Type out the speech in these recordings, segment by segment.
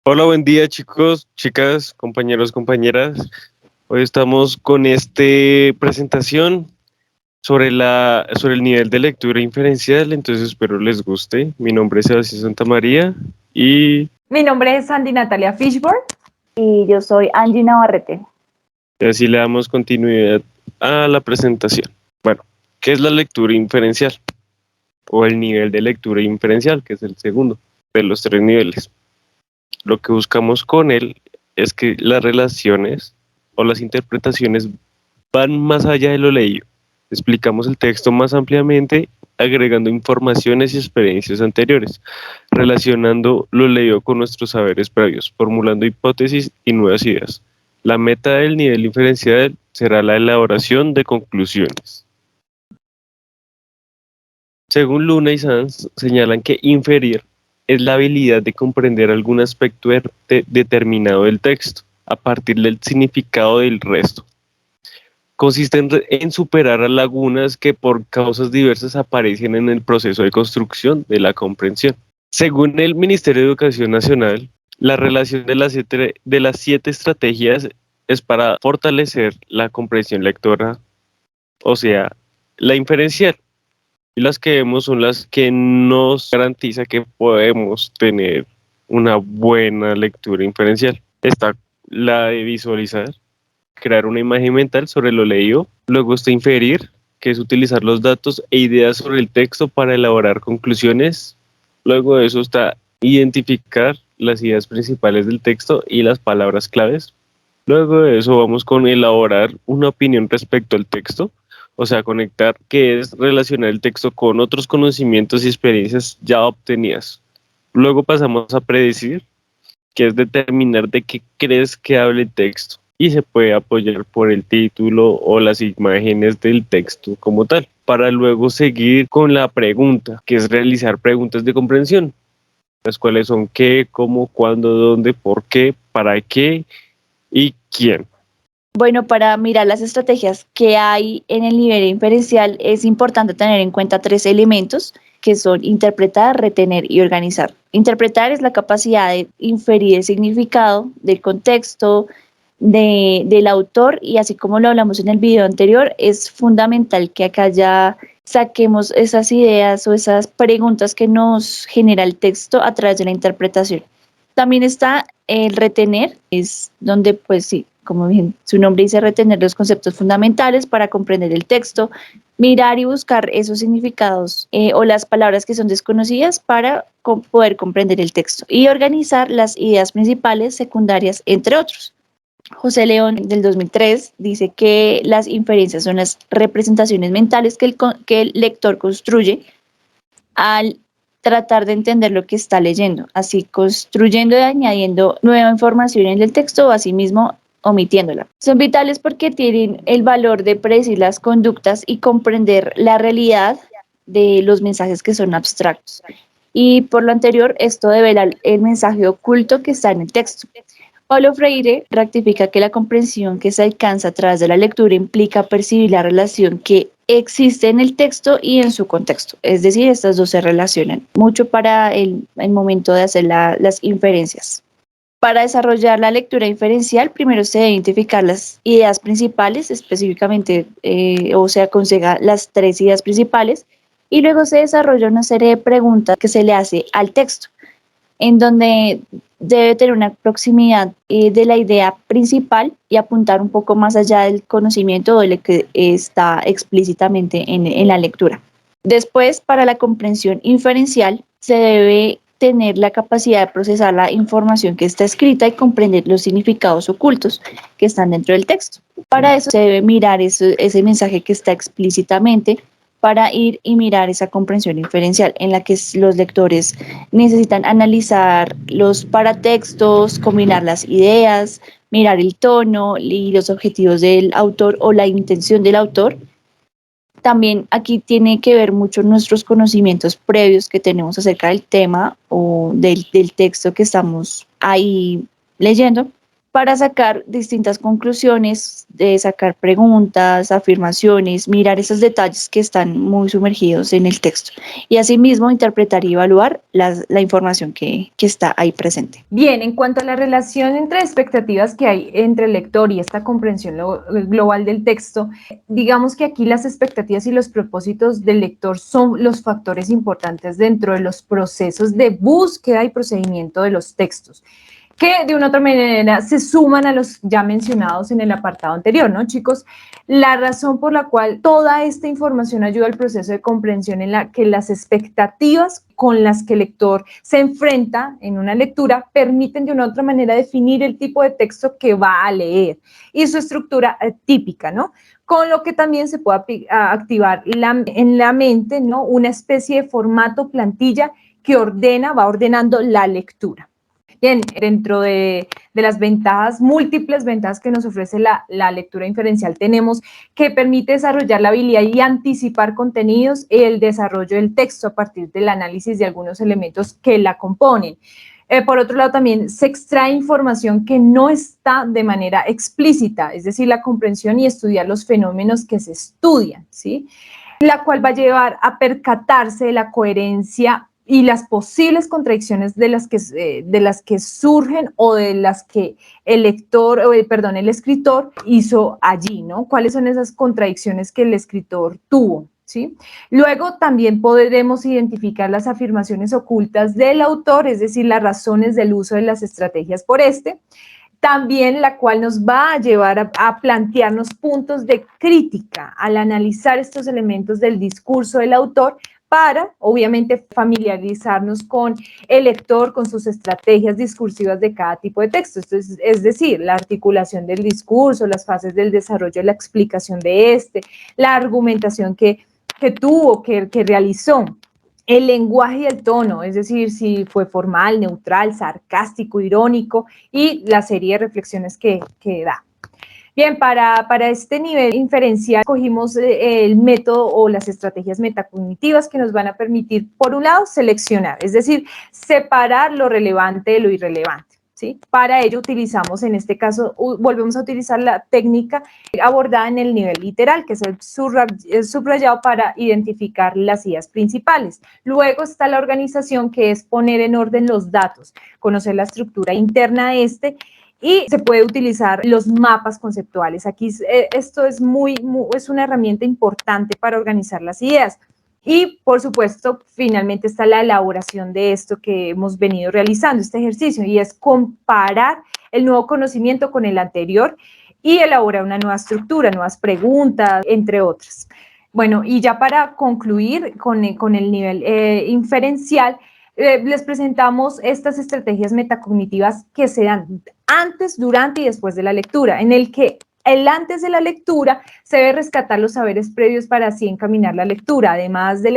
Hola, buen día chicos, chicas, compañeros, compañeras. Hoy estamos con esta presentación sobre el nivel de lectura inferencial, entonces espero les guste. Mi nombre es Sebastián Santamaría y Mi nombre es Sandy Natalia Fishburne. Y yo soy Angie Navarrete. así le damos continuidad a la presentación. Bueno, ¿qué es la lectura inferencial? O el nivel de lectura inferencial, que es el segundo de los tres niveles. Lo que buscamos con él es que las relaciones o las interpretaciones van más allá de lo leído. Explicamos el texto más ampliamente, agregando informaciones y experiencias anteriores, relacionando lo leído con nuestros saberes previos, formulando hipótesis y nuevas ideas. La meta del nivel inferencial será la elaboración de conclusiones. Según Luna y Sanz, señalan que inferir es la habilidad de comprender algún aspecto determinado del texto a partir del significado del resto. Consiste en superar a lagunas que por causas diversas aparecen en el proceso de construcción de la comprensión. Según el Ministerio de Educación Nacional, la relación de las siete estrategias es para fortalecer la comprensión lectora, o sea, la inferencial. Y las que vemos son las que nos garantiza que podemos tener una buena lectura inferencial. Está la de visualizar, crear una imagen mental sobre lo leído. Luego está inferir, que es utilizar los datos e ideas sobre el texto para elaborar conclusiones. Luego de eso está identificar las ideas principales del texto y las palabras claves. Luego de eso vamos con elaborar una opinión respecto al texto, o sea, conectar, que es relacionar el texto con otros conocimientos y experiencias ya obtenidas. Luego pasamos a predecir, que es determinar de qué crees que hable el texto y se puede apoyar por el título o las imágenes del texto como tal, para luego seguir con la pregunta, que es realizar preguntas de comprensión, las cuales son qué, cómo, cuándo, dónde, por qué, para qué y quién. Bueno, para mirar las estrategias que hay en el nivel inferencial es importante tener en cuenta tres elementos que son interpretar, retener y organizar. Interpretar es la capacidad de inferir el significado del contexto, del autor, y así como lo hablamos en el video anterior, es fundamental que acá ya saquemos esas ideas o esas preguntas que nos genera el texto a través de la interpretación. También está el retener, es donde pues sí, como bien su nombre dice, retener los conceptos fundamentales para comprender el texto, mirar y buscar esos significados o las palabras que son desconocidas para poder comprender el texto y organizar las ideas principales, secundarias, entre otros. José León del 2003 dice que las inferencias son las representaciones mentales que el lector construye al tratar de entender lo que está leyendo, así construyendo y añadiendo nueva información en el texto o asimismo omitiéndola. Son vitales porque tienen el valor de predecir las conductas y comprender la realidad de los mensajes que son abstractos. Y por lo anterior, esto devela el mensaje oculto que está en el texto. Paulo Freire rectifica que la comprensión que se alcanza a través de la lectura implica percibir la relación que existe en el texto y en su contexto. Es decir, estas dos se relacionan mucho para el momento de hacer las inferencias. Para desarrollar la lectura inferencial, primero se debe identificar las ideas principales, específicamente, o se aconseja las tres ideas principales, y luego se desarrolla una serie de preguntas que se le hace al texto, en donde debe tener una proximidad de la idea principal y apuntar un poco más allá del conocimiento de lo que está explícitamente en la lectura. Después, para la comprensión inferencial, se debe tener la capacidad de procesar la información que está escrita y comprender los significados ocultos que están dentro del texto. Para eso se debe mirar ese mensaje que está explícitamente para ir y mirar esa comprensión inferencial en la que los lectores necesitan analizar los paratextos, combinar las ideas, mirar el tono y los objetivos del autor o la intención del autor. También aquí tiene que ver mucho nuestros conocimientos previos que tenemos acerca del tema o del texto que estamos ahí leyendo. para sacar distintas conclusiones, de sacar preguntas, afirmaciones, mirar esos detalles que están muy sumergidos en el texto y asimismo interpretar y evaluar la información que está ahí presente. Bien, en cuanto a la relación entre expectativas que hay entre el lector y esta comprensión global del texto, digamos que aquí las expectativas y los propósitos del lector son los factores importantes dentro de los procesos de búsqueda y procedimiento de los textos, que de una otra manera se suman a los ya mencionados en el apartado anterior, ¿no, chicos? La razón por la cual toda esta información ayuda al proceso de comprensión en la que las expectativas con las que el lector se enfrenta en una lectura permiten de una otra manera definir el tipo de texto que va a leer y su estructura típica, ¿no? Con lo que también se puede activar en la mente, ¿no? Una especie de formato plantilla que va ordenando la lectura. Bien, dentro de las ventajas, múltiples ventajas que nos ofrece la lectura inferencial, tenemos que permite desarrollar la habilidad y anticipar contenidos y el desarrollo del texto a partir del análisis de algunos elementos que la componen. Por otro lado, también se extrae información que no está de manera explícita, es decir, la comprensión y estudiar los fenómenos que se estudian, ¿sí? La cual va a llevar a percatarse de la coherencia y las posibles contradicciones de las que surgen o de las que el escritor hizo allí, ¿no? ¿Cuáles son esas contradicciones que el escritor tuvo? ¿Sí? Luego también podremos identificar las afirmaciones ocultas del autor, es decir, las razones del uso de las estrategias por también la cual nos va a llevar a plantearnos puntos de crítica al analizar estos elementos del discurso del autor para, obviamente, familiarizarnos con el lector, con sus estrategias discursivas de cada tipo de texto. Esto es decir, la articulación del discurso, las fases del desarrollo, la explicación de la argumentación que tuvo, que realizó. El lenguaje y el tono, es decir, si fue formal, neutral, sarcástico, irónico y la serie de reflexiones que da. Bien, para este nivel inferencial cogimos el método o las estrategias metacognitivas que nos van a permitir, por un lado, seleccionar, es decir, separar lo relevante de lo irrelevante, ¿sí? Para ello utilizamos, en este caso, volvemos a utilizar la técnica abordada en el nivel literal, que es el subrayado para identificar las ideas principales. Luego está la organización, que es poner en orden los datos, conocer la estructura interna de y se puede utilizar los mapas conceptuales. Aquí esto es es una herramienta importante para organizar las ideas. Y, por supuesto, finalmente está la elaboración de esto que hemos venido realizando, este ejercicio, y es comparar el nuevo conocimiento con el anterior y elaborar una nueva estructura, nuevas preguntas, entre otras. Bueno, y ya para concluir con el nivel inferencial, les presentamos estas estrategias metacognitivas que se dan antes, durante y después de la lectura, en el que el antes de la lectura se debe rescatar los saberes previos para así encaminar la lectura, además de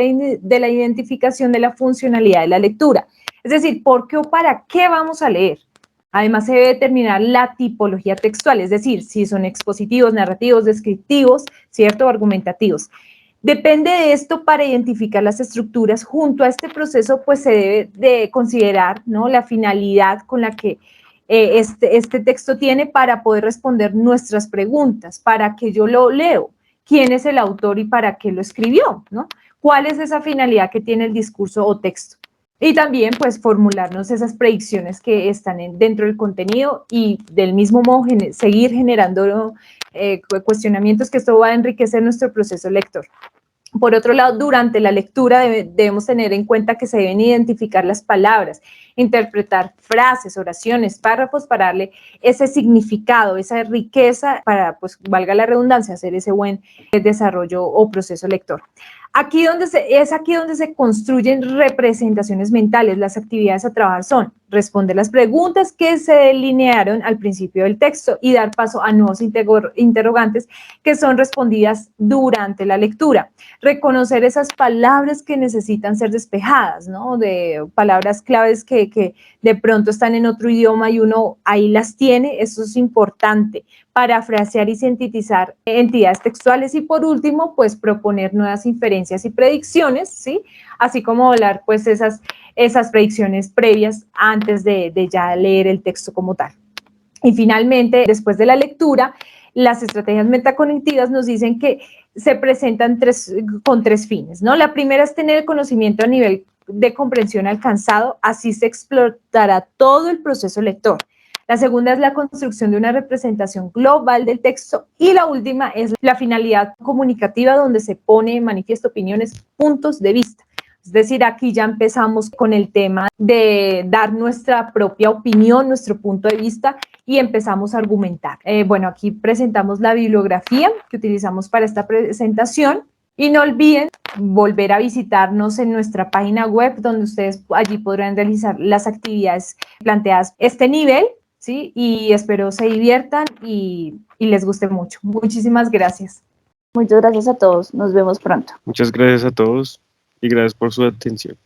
la identificación de la funcionalidad de la lectura. Es decir, ¿por qué o para qué vamos a leer? Además, se debe determinar la tipología textual, es decir, si son expositivos, narrativos, descriptivos, ¿cierto? O argumentativos. Depende de esto para identificar las estructuras. Junto a este proceso, pues se debe de considerar, ¿no?, la finalidad con la que este texto tiene para poder responder nuestras preguntas. ¿Para qué yo lo leo? ¿Quién es el autor y para qué lo escribió? ¿No? ¿Cuál es esa finalidad que tiene el discurso o texto? Y también, pues, formularnos esas predicciones que están dentro del contenido y del mismo modo seguir generando cuestionamientos, que esto va a enriquecer nuestro proceso lector. Por otro lado, durante la lectura debemos tener en cuenta que se deben identificar las palabras, interpretar frases, oraciones, párrafos para darle ese significado, esa riqueza para, pues, valga la redundancia, hacer ese buen desarrollo o proceso lector. Es aquí donde se construyen representaciones mentales. Las actividades a trabajar son responder las preguntas que se delinearon al principio del texto y dar paso a nuevos interrogantes que son respondidas durante la lectura. Reconocer esas palabras que necesitan ser despejadas, ¿no? De palabras claves que de pronto están en otro idioma y uno ahí las tiene, eso es importante. Parafrasear y sintetizar entidades textuales y, por último, pues proponer nuevas inferencias y predicciones, ¿sí? Así como hablar, pues, esas predicciones previas antes de ya leer el texto como tal. Y finalmente, después de la lectura, las estrategias metacognitivas nos dicen que se presentan con tres fines, ¿no? La primera es tener el conocimiento a nivel de comprensión alcanzado, así se explotará todo el proceso lector. La segunda es la construcción de una representación global del texto y la última es la finalidad comunicativa donde se pone en manifiesto opiniones, puntos de vista. Es decir, aquí ya empezamos con el tema de dar nuestra propia opinión, nuestro punto de vista y empezamos a argumentar. Bueno, aquí presentamos la bibliografía que utilizamos para esta presentación y no olviden volver a visitarnos en nuestra página web donde ustedes allí podrán realizar las actividades planteadas este nivel, ¿sí? Y espero se diviertan y les guste mucho. Muchísimas gracias. Muchas gracias a todos. Nos vemos pronto. Muchas gracias a todos y gracias por su atención.